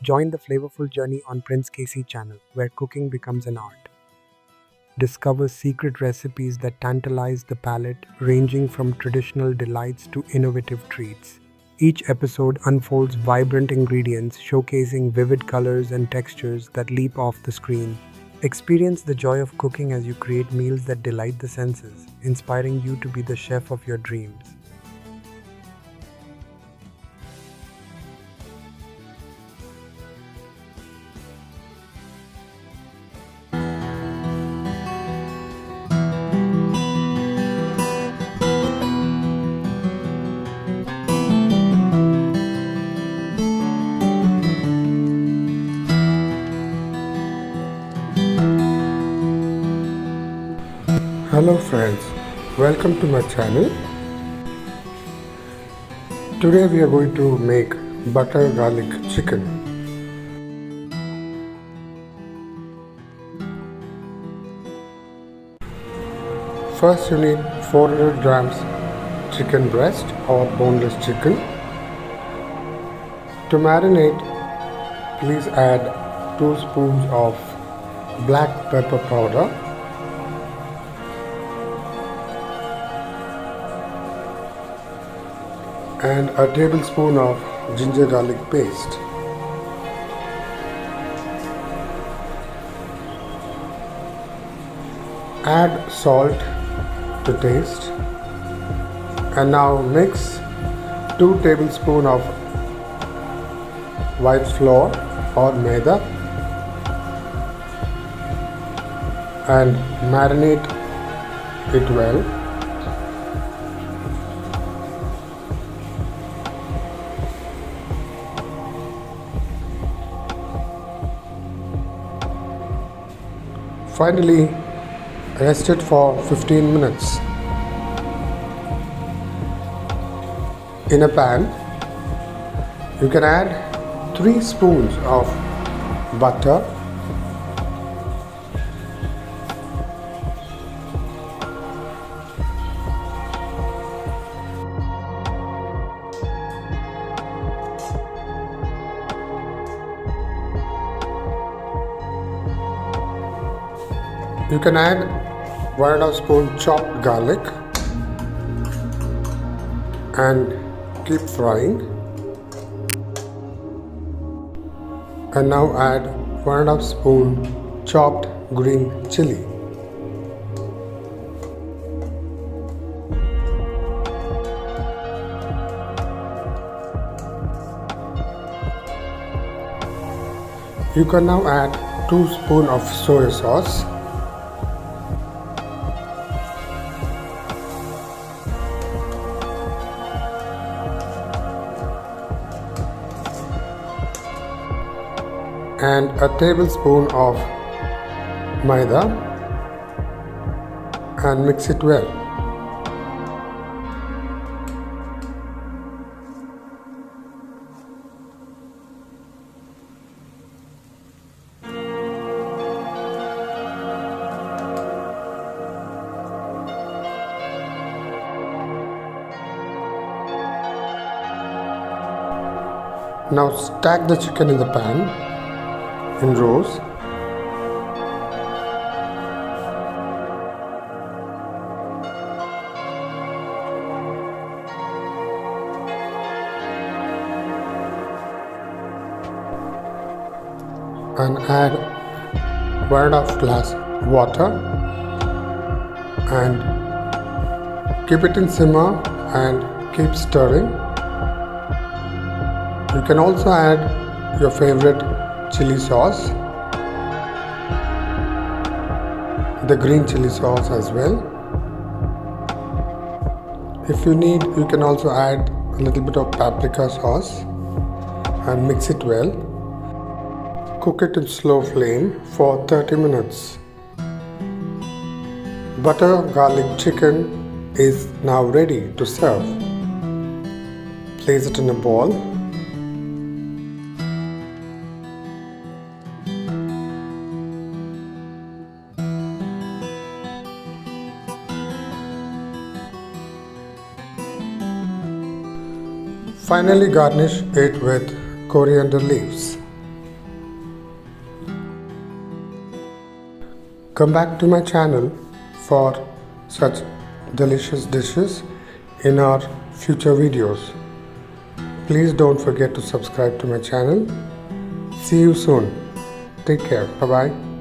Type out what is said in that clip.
Join the flavorful journey on Prince Casey channel, where cooking becomes an art. Discover secret recipes that tantalize the palate, ranging from traditional delights to innovative treats. Each episode unfolds vibrant ingredients, showcasing vivid colors and textures that leap off the screen. Experience the joy of cooking as you create meals that delight the senses, inspiring you to be the chef of your dreams. Hello friends, welcome to my channel. Today we are going to make butter garlic chicken. First you need 400 grams chicken breast or boneless chicken. To marinate, please add 2 spoons of black pepper powder, and a tablespoon of ginger garlic paste. Add salt to taste, and now mix 2 tablespoons of white flour or maida and marinate it well. Finally, rest it for 15 minutes. In a pan, you can add 3 spoons of butter, you can add 1.5 spoon chopped garlic and keep frying. And now add 1.5 spoon chopped green chili. You can now add 2 spoons of soy sauce. And a tablespoon of maida and mix it well. Now stack the chicken in the pan in rows. And add 1.5 glass water and keep it in simmer and keep stirring. You can also add your favorite chili sauce, the green chili sauce as well. If you need, you can also add a little bit of paprika sauce and mix it well. Cook it in slow flame for 30 minutes. Butter garlic chicken is now ready to serve. Place it in a bowl. Finally garnish it with coriander leaves. Come back to my channel for such delicious dishes in our future videos. Please don't forget to subscribe to my channel. See you soon. Take care. Bye bye.